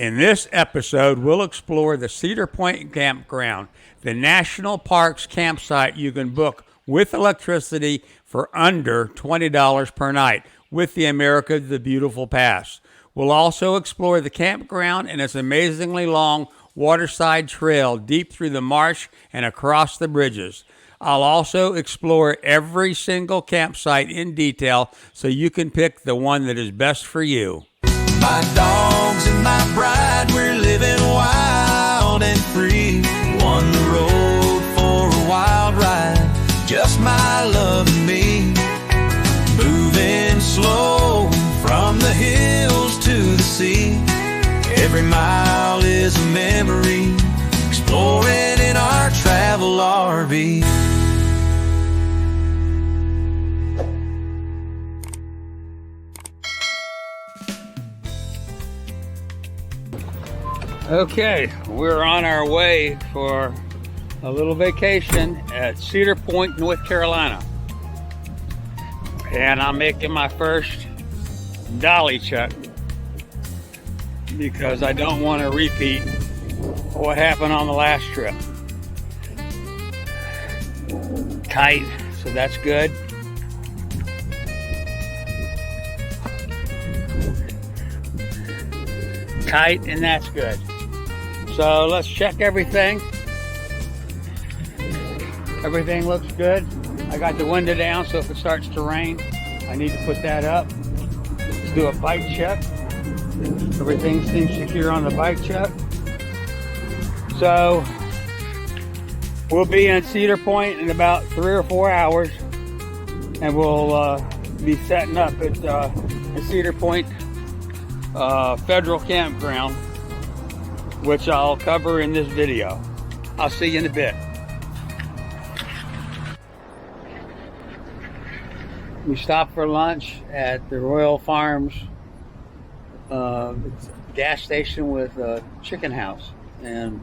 In this episode, we'll explore the Cedar Point Campground, the national parks campsite you can book with electricity for under $20 per night with the America the Beautiful Pass. We'll also explore the campground and its amazingly long waterside trail deep through the marsh and across the bridges. I'll also explore every single campsite in detail so you can pick the one that is best for you. My dogs and my bride, we're living wild and free. On the road for a wild ride, just my love and me. Moving slow from the hills to the sea. Every mile is a memory, exploring in our travel RV. Okay, we're on our way for a little vacation at Cedar Point, North Carolina. And I'm making my first dolly check because I don't want to repeat what happened on the last trip. Tight, so that's good. Tight, and that's good. So let's check everything. Everything looks good. I got the window down, so if it starts to rain, I need to put that up. Let's do a bike check. Everything seems secure on the bike check. So we'll be in Cedar Point in about 3 or 4 hours, and we'll be setting up at the Cedar Point Federal Campground, which I'll cover in this video. I'll see you in a bit. We stopped for lunch at the Royal Farms gas station with a chicken house, and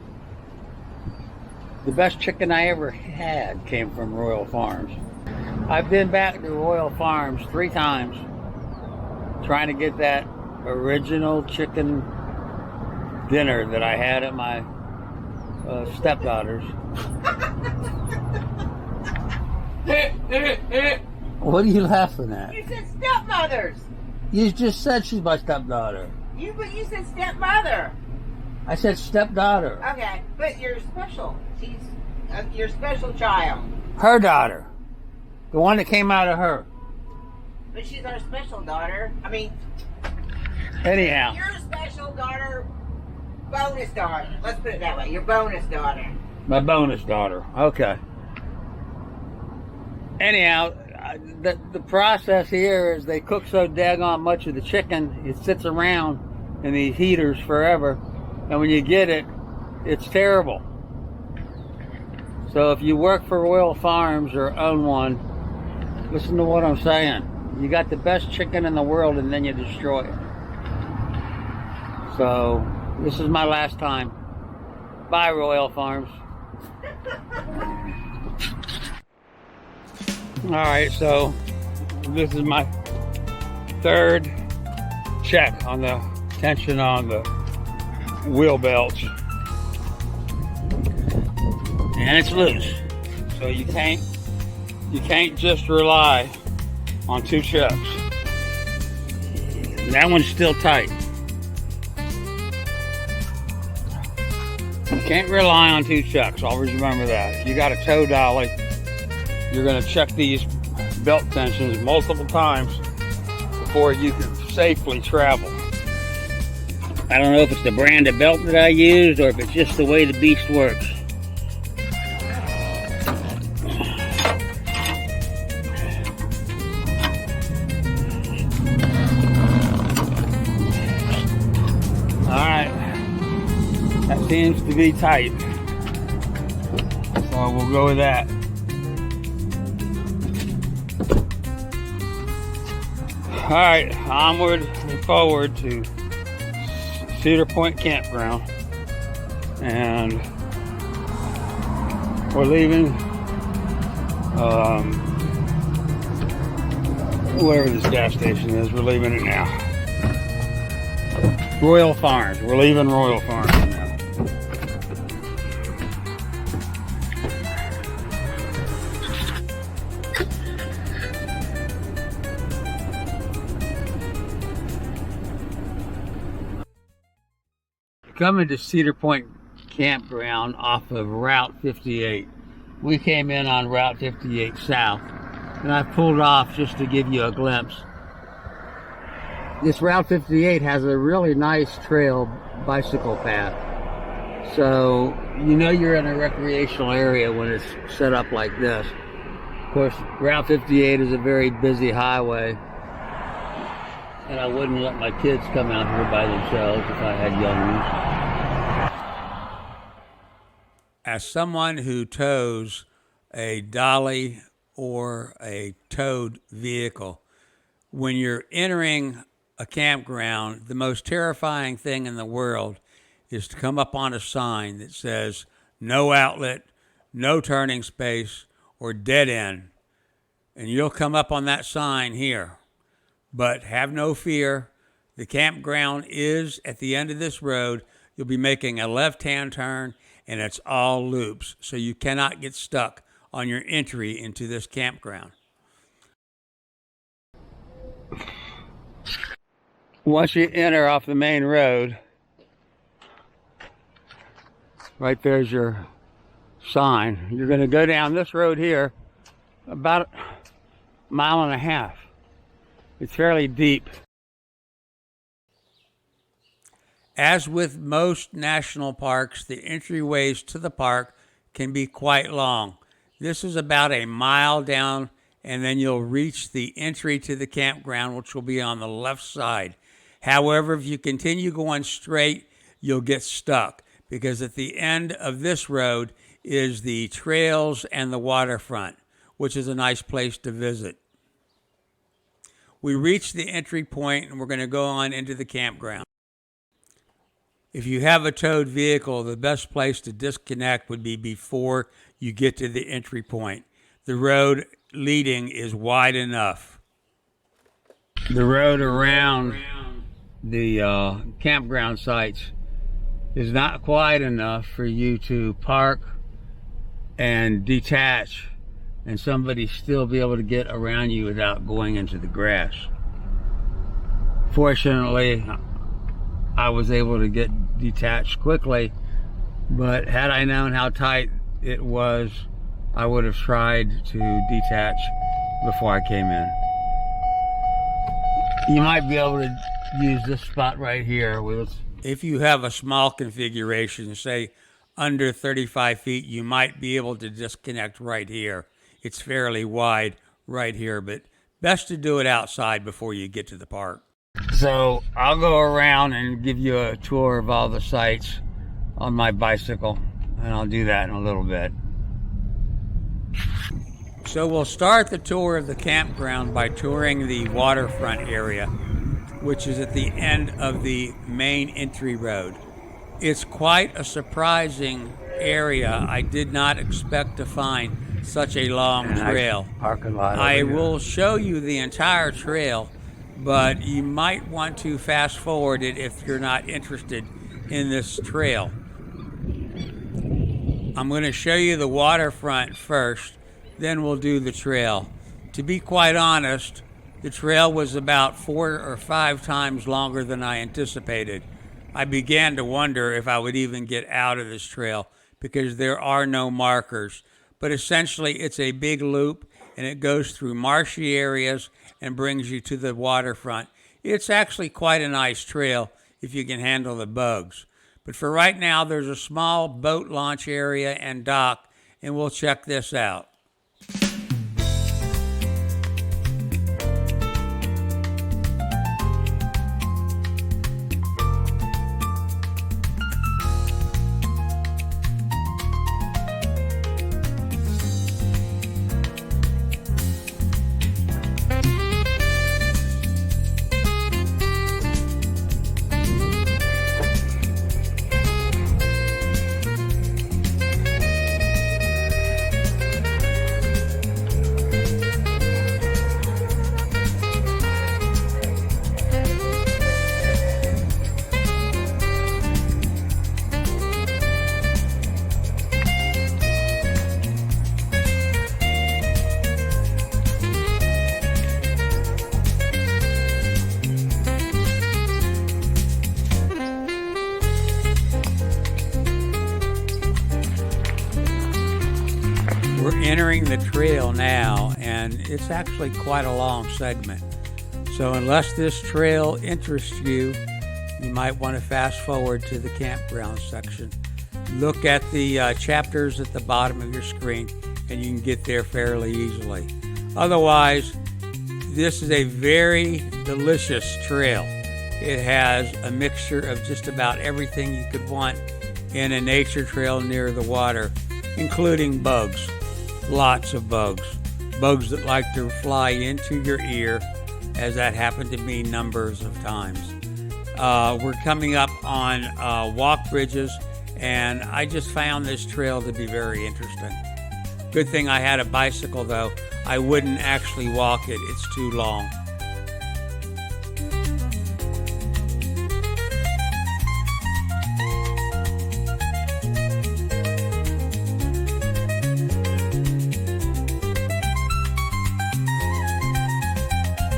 the best chicken I ever had came from Royal Farms. I've been back to Royal Farms 3 times trying to get that original chicken dinner that I had at my stepdaughter's. What are you laughing at? You said stepmother's. You just said she's my stepdaughter. But you said stepmother. I said stepdaughter. Okay, but you're special. She's your special child. Her daughter. The one that came out of her. But she's our special daughter. I mean, anyhow. Your special daughter, bonus daughter. Let's put it that way. Your bonus daughter. My bonus daughter. Okay. Anyhow, the process here is they cook so daggone much of the chicken, it sits around in these heaters forever. And when you get it, it's terrible. So if you work for Royal Farms or own one, listen to what I'm saying. You got the best chicken in the world and then you destroy it. So this is my last time. Bye, Royal Farms. Alright, so this is my 3rd check on the tension on the wheel belts. And it's loose. So you can't just rely on 2 checks. That one's still tight. You can't rely on 2 checks. Always remember that. If you got a tow dolly, you're going to check these belt tensions multiple times before you can safely travel. I don't know if it's the brand of belt that I used or if it's just the way the beast works. Alright, that seems to be tight, so we'll go with that. Alright, onward and forward to Cedar Point Campground, and we're leaving wherever this gas station is. We're leaving it now. Royal Farms. We're leaving Royal Farms now. Coming to Cedar Point Campground off of Route 58. We came in on Route 58 South, and I pulled off just to give you a glimpse. This Route 58 has a really nice trail bicycle path. So you know you're in a recreational area when it's set up like this. Of course, Route 58 is a very busy highway, and I wouldn't let my kids come out here by themselves if I had young ones. As someone who tows a dolly or a towed vehicle, when you're entering a campground, the most terrifying thing in the world is to come up on a sign that says no outlet, no turning space, or dead end. And you'll come up on that sign here. But have no fear, the campground is at the end of this road. You'll be making a left-hand turn, and it's all loops, so you cannot get stuck on your entry into this campground. Once you enter off the main road, right there's your sign. You're going to go down this road here about a mile and a half. It's fairly deep. As with most national parks, the entryways to the park can be quite long. This is about a mile down, and then you'll reach the entry to the campground, which will be on the left side. However, if you continue going straight, you'll get stuck, because at the end of this road is the trails and the waterfront, which is a nice place to visit. We reached the entry point, and we're going to go on into the campground. If you have a towed vehicle, the best place to disconnect would be before you get to the entry point. The road leading is wide enough. The road around the campground sites is not wide enough for you to park and detach and somebody still be able to get around you without going into the grass. Fortunately, I was able to get detached quickly, but had I known how tight it was, I would have tried to detach before I came in. You might be able to use this spot right here. If you have a small configuration, say under 35 feet, you might be able to disconnect right here. It's fairly wide right here, but best to do it outside before you get to the park. So I'll go around and give you a tour of all the sites on my bicycle, and I'll do that in a little bit. So we'll start the tour of the campground by touring the waterfront area, which is at the end of the main entry road. It's quite a surprising area. I did not expect to find such a long trail. Parking lot. I will show you the entire trail, but you might want to fast forward it if you're not interested in this trail. I'm going to show you the waterfront first, then we'll do the trail. To be quite honest, the trail was about 4 or 5 times longer than I anticipated. I began to wonder if I would even get out of this trail because there are no markers. But essentially, it's a big loop, and it goes through marshy areas and brings you to the waterfront. It's actually quite a nice trail if you can handle the bugs. But for right now, there's a small boat launch area and dock, and we'll check this out. entering the trail now, and it's actually quite a long segment. So unless this trail interests you, you might want to fast forward to the campground section. Look at the chapters at the bottom of your screen, and you can get there fairly easily. Otherwise, this is a very delicious trail. It has a mixture of just about everything you could want in a nature trail near the water, including bugs. Lots of bugs. Bugs that like to fly into your ear, as that happened to me numbers of times. We're coming up on walk bridges, and I just found this trail to be very interesting. Good thing I had a bicycle, though. I wouldn't actually walk it. It's too long.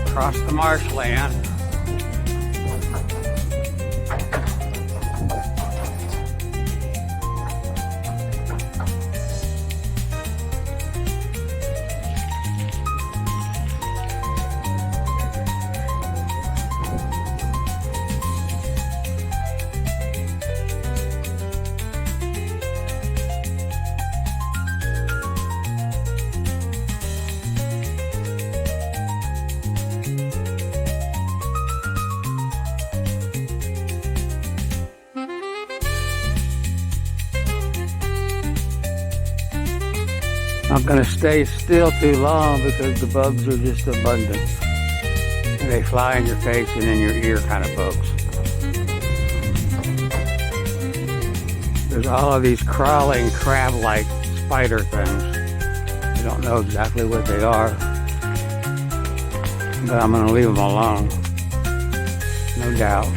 Across the marshland. Not going to stay still too long because the bugs are just abundant. And they fly in your face and in your ear kind of bugs. There's all of these crawling crab-like spider things. I don't know exactly what they are, but I'm going to leave them alone. No doubt.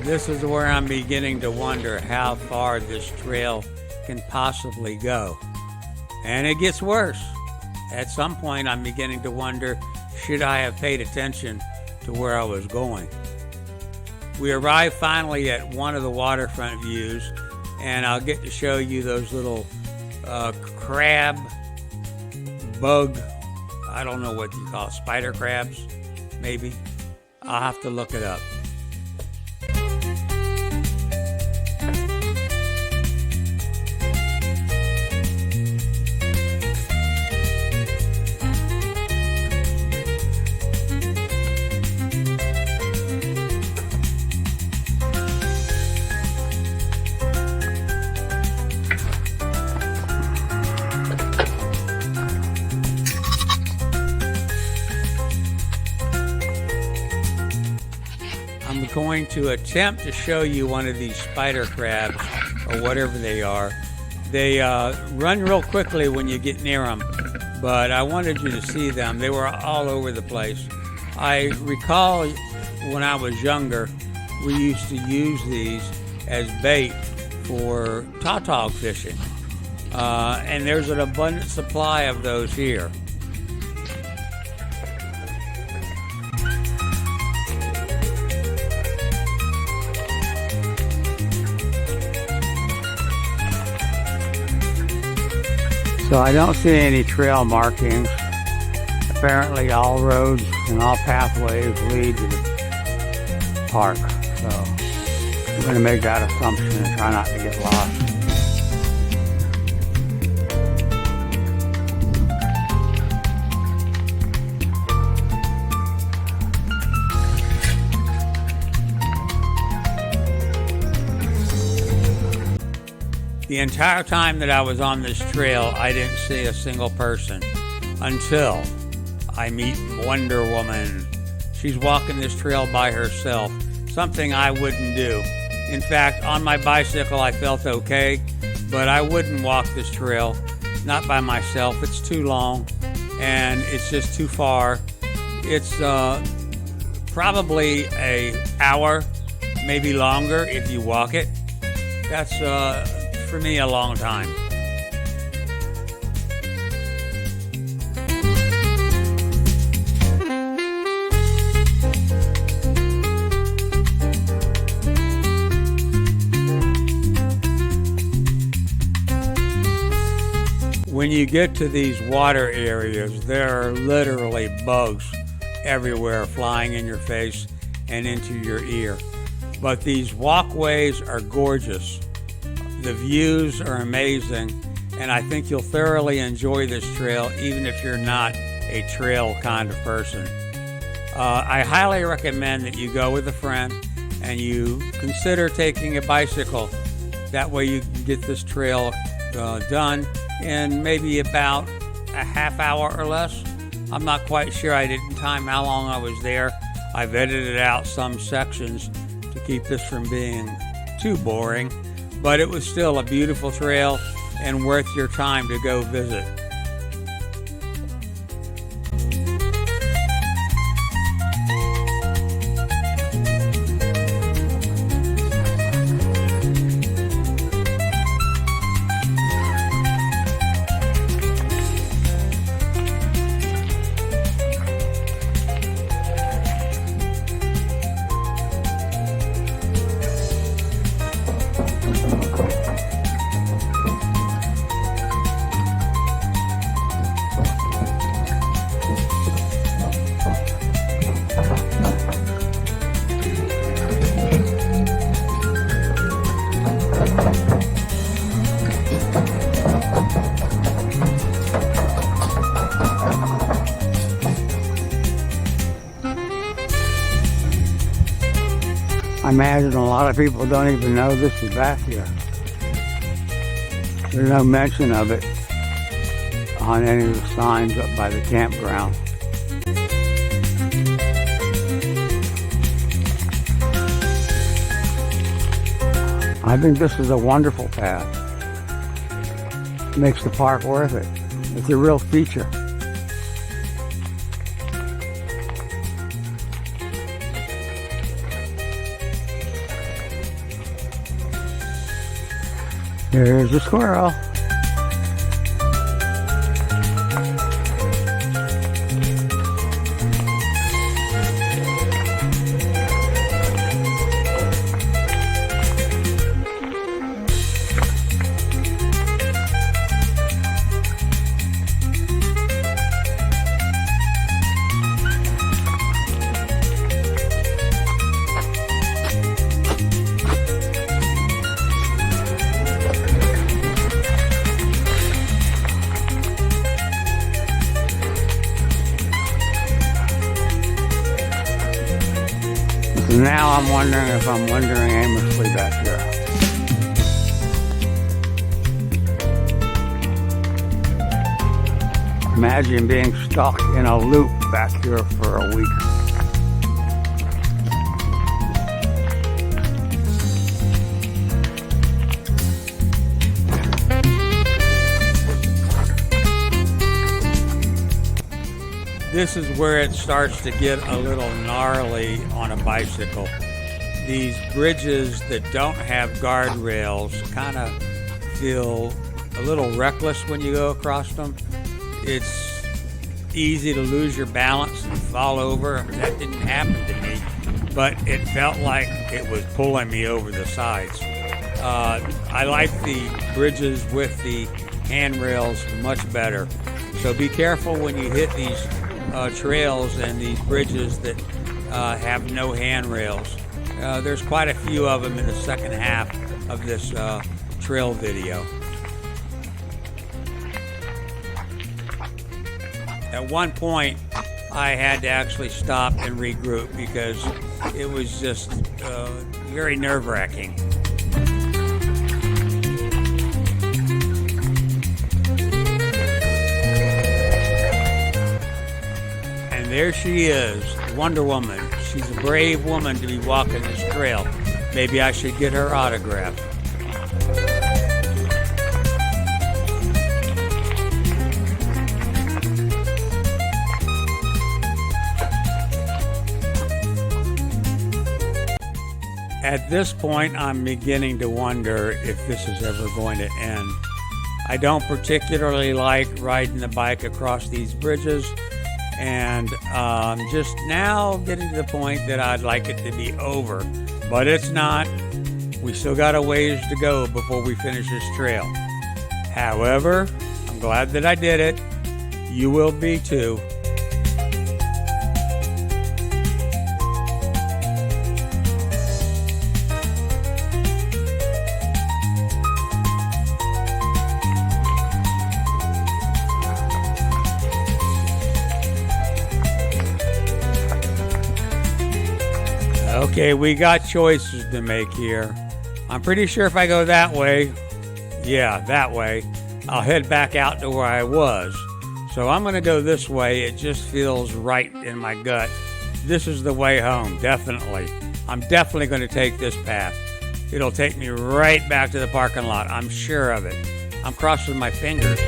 This is where I'm beginning to wonder how far this trail can possibly go. And it gets worse. At some point, I'm beginning to wonder, should I have paid attention to where I was going? We arrived finally at one of the waterfront views, and I'll get to show you those little crab, bug, I don't know what you call it, spider crabs, maybe. I'll have to look it up. I'm going to attempt to show you one of these spider crabs, or whatever they are. They run real quickly when you get near them, but I wanted you to see them. They were all over the place. I recall when I was younger, we used to use these as bait for tautog fishing, and there's an abundant supply of those here. So I don't see any trail markings, apparently all roads and all pathways lead to the park. So I'm going to make that assumption and try not to get lost. The entire time that I was on this trail, I didn't see a single person until I meet Wonder Woman. She's walking this trail by herself, something I wouldn't do. In fact, on my bicycle, I felt okay, but I wouldn't walk this trail, not by myself. It's too long, and it's just too far. It's probably an hour, maybe longer if you walk it. That's for me a long time. When you get to these water areas, there are literally bugs everywhere flying in your face and into your ear. But these walkways are gorgeous. The views are amazing, and I think you'll thoroughly enjoy this trail even if you're not a trail kind of person. I highly recommend that you go with a friend and you consider taking a bicycle. That way you can get this trail done in maybe about a half hour or less. I'm not quite sure. I didn't time how long I was there. I've edited out some sections to keep this from being too boring. But it was still a beautiful trail and worth your time to go visit. I imagine a lot of people don't even know this is back here. There's no mention of it on any of the signs up by the campground. I think this is a wonderful path. Makes the park worth it. It's a real feature. Here's a squirrel. Now I'm wondering if I'm wandering aimlessly back here. Imagine being stuck in a loop back here for a week. This is where it starts to get a little gnarly on a bicycle. These bridges that don't have guardrails kind of feel a little reckless when you go across them. It's easy to lose your balance and fall over. That didn't happen to me, but it felt like it was pulling me over the sides. I like the bridges with the handrails much better. So be careful when you hit these trails and these bridges that have no handrails. There's quite a few of them in the second half of this trail video. At one point, I had to actually stop and regroup because it was just very nerve-wracking. And there she is, Wonder Woman. She's a brave woman to be walking this trail. Maybe I should get her autograph. At this point, I'm beginning to wonder if this is ever going to end. I don't particularly like riding the bike across these bridges, and just now getting to the point that I'd like it to be over. But it's not. We still got a ways to go before we finish this trail. However, I'm glad that I did it. You will be too. Okay, we got choices to make here. I'm pretty sure if I go that way, yeah, that way, I'll head back out to where I was. So I'm going to go this way. It just feels right in my gut. This is the way home, definitely. I'm definitely going to take this path. It'll take me right back to the parking lot. I'm sure of it. I'm crossing my fingers.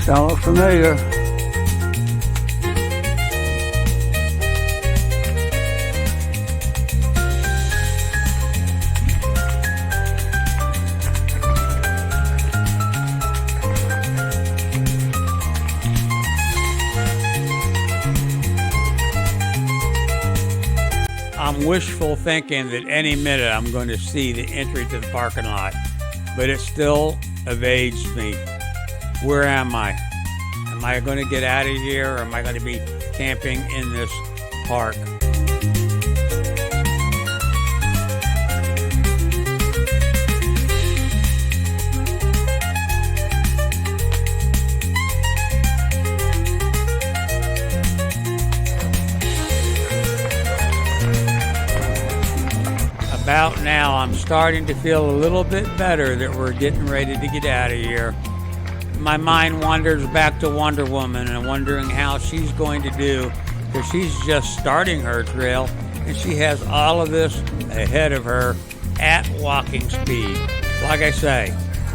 Sound familiar. I'm wishful thinking that any minute I'm going to see the entry to the parking lot, but it still evades me. Where am I? Am I going to get out of here, or am I going to be camping in this park? About now, I'm starting to feel a little bit better that we're getting ready to get out of here. My mind wanders back to Wonder Woman and wondering how she's going to do, because she's just starting her trail and she has all of this ahead of her at walking speed. Like I say,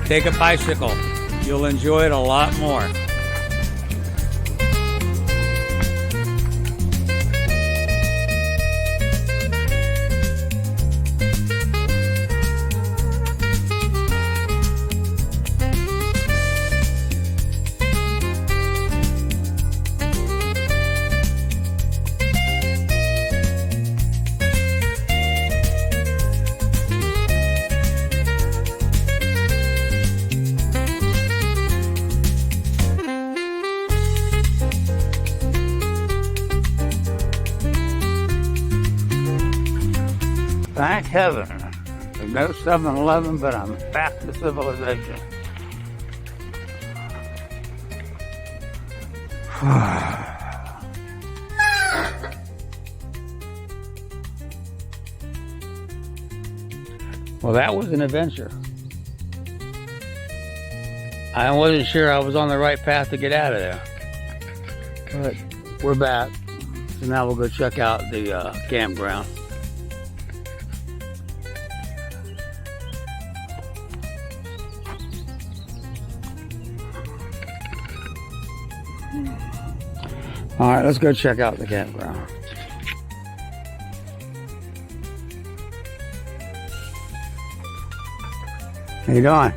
take a bicycle. You'll enjoy it a lot more. Thank heaven. There's no 7-Eleven, but I'm back to civilization. Well, that was an adventure. I wasn't sure I was on the right path to get out of there. But we're back. So now we'll go check out the campground. All right, let's go check out the campground. How you doing?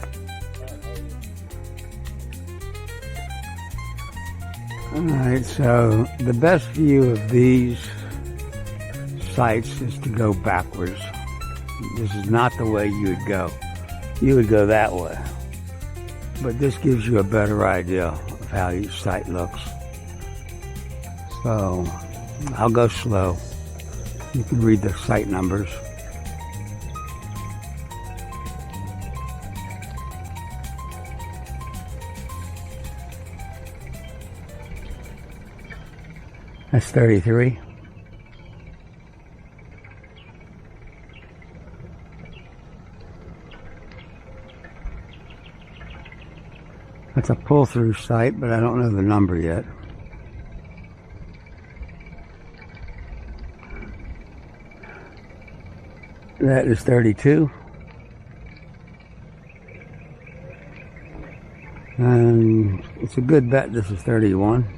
Alright, so the best view of these sites is to go backwards. This is not the way you would go. You would go that way. But this gives you a better idea of how each site looks. So I'll go slow. You can read the site numbers. That's 33. That's a pull-through site, but I don't know the number yet. That is 32. And it's a good bet this is 31.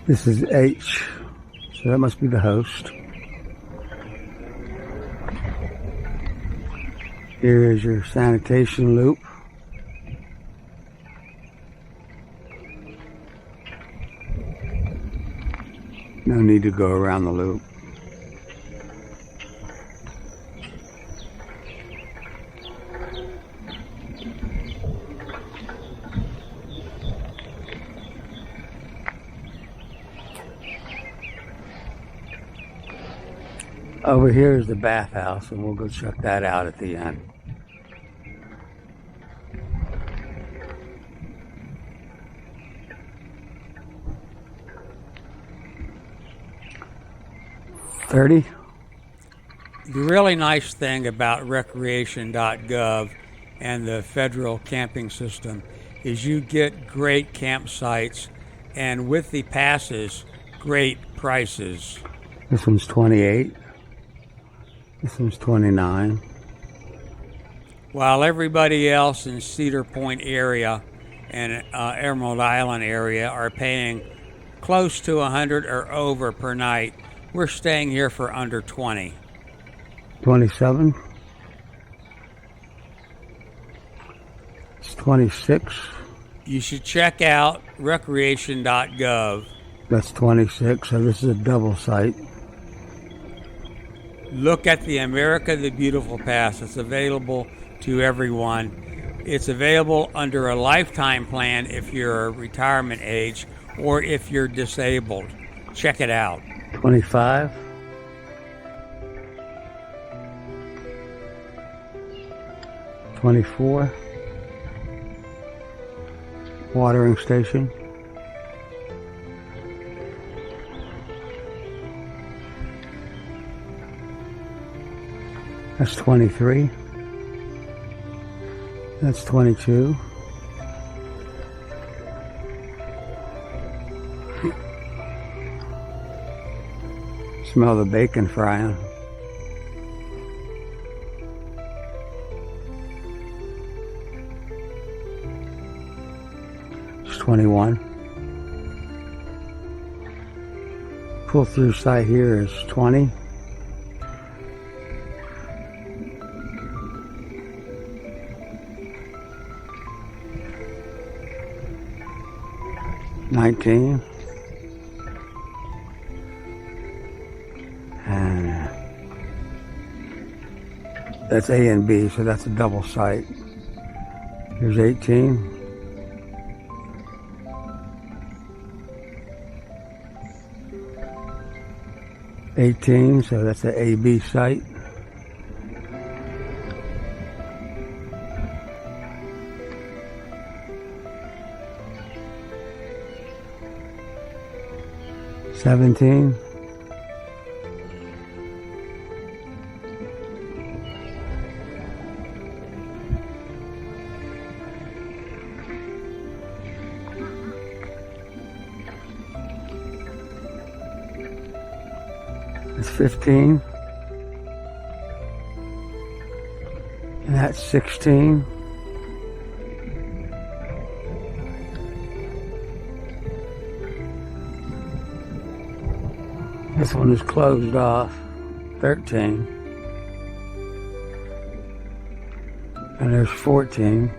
This is H, so that must be the host. Here is your sanitation loop. No need to go around the loop. Over here is the bathhouse, and we'll go check that out at the end. The really nice thing about Recreation.gov and the federal camping system is you get great campsites, and with the passes, great prices. This one's 28. This one's 29. While everybody else in Cedar Point area and Emerald Island area are paying close to 100 or over per night, we're staying here for under 20. 27. It's 26. You should check out Recreation.gov. That's 26, so this is a double site. Look at the America the Beautiful Pass. It's available to everyone. It's available under a lifetime plan if you're a retirement age or if you're disabled. Check it out. 25. 24. Watering station. That's 23. That's 22. Smell the bacon frying. It's 21. Pull through site here is 20. And that's A and B, so that's a double site. Here's 18. So that's the AB site. $17. That's 15. And that's 16. This one is closed off, 13. And there's 14.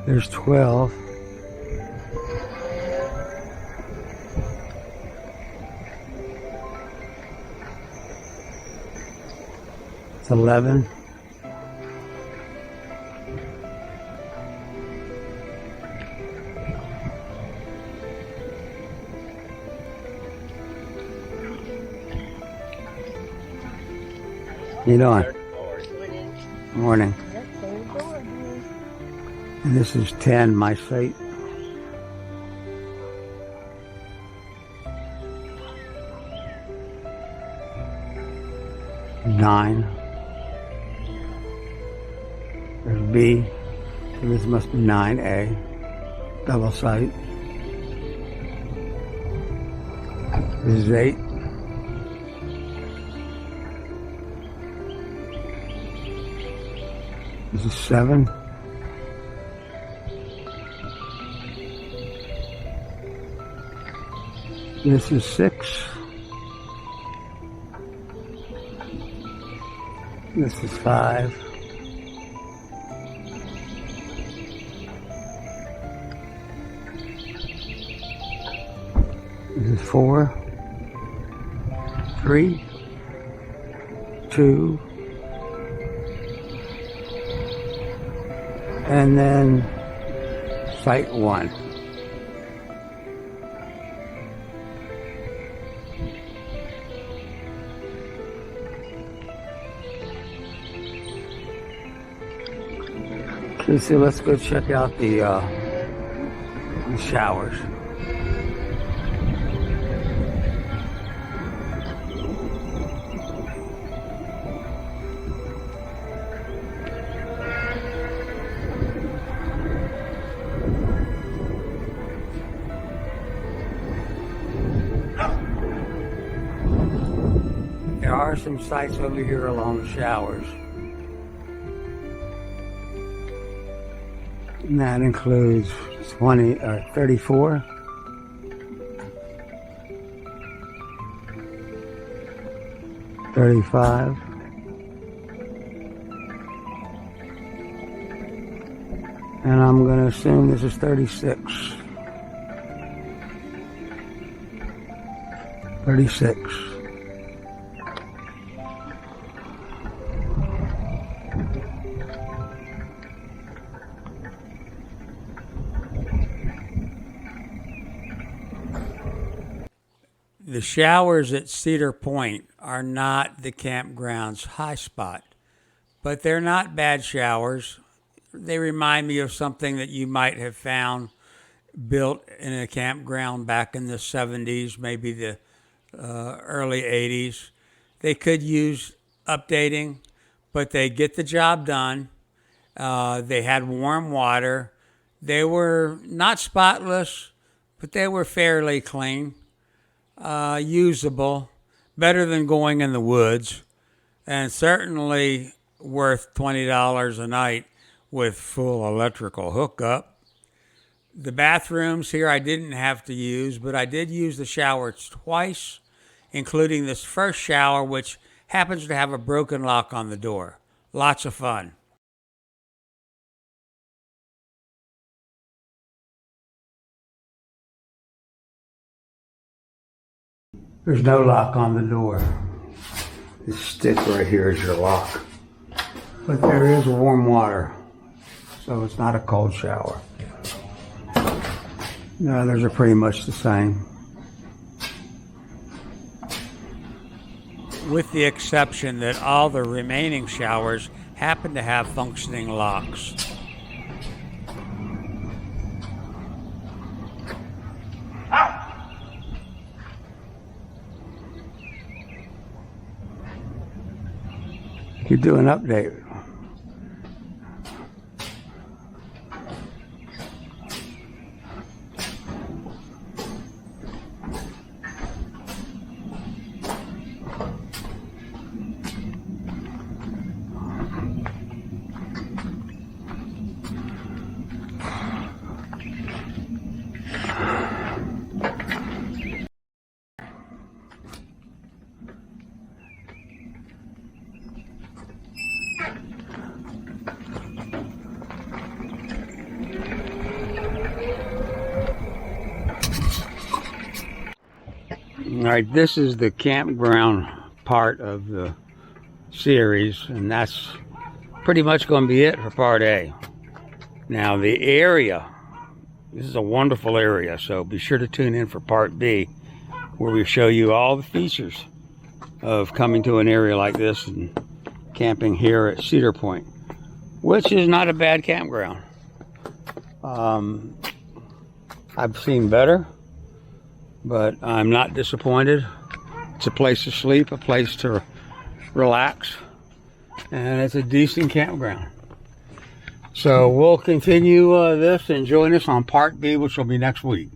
There's 12. It's 11. How you doing? Morning. And this is 10, my seat. Nine. There's B. So this must be 9A. Double sight. This is 8. This is 7. This is 6. This is 5. This is 4. 3. 2. And then site 1. Okay, so let's go check out the showers. There are some sites over here along the showers. And that includes 34. $35. And I'm going to assume this is 36. 36. The showers at Cedar Point are not the campground's high spot, but they're not bad showers. They remind me of something that you might have found built in a campground back in the 70s, maybe the early 80s. They could use updating, but they get the job done. They had warm water. They were not spotless, but they were fairly clean. Usable, better than going in the woods, and certainly worth $20 a night with full electrical hookup. The bathrooms here I didn't have to use, but I did use the showers twice, including this first shower, which happens to have a broken lock on the door. Lots of fun. There's no lock on the door. This stick right here is your lock. But there is warm water, so it's not a cold shower. The others are pretty much the same. With the exception that all the remaining showers happen to have functioning locks. You do an update. right, this is the campground part of the series, and that's pretty much going to be it for part A. Now the area, this is a wonderful area, so be sure to tune in for part B, where we show you all the features of coming to an area like this and camping here at Cedar Point, which is not a bad campground. I've seen better, but I'm not disappointed. It's a place to sleep, a place to relax, and it's a decent campground. So we'll continue this and join us on part B, which will be next week.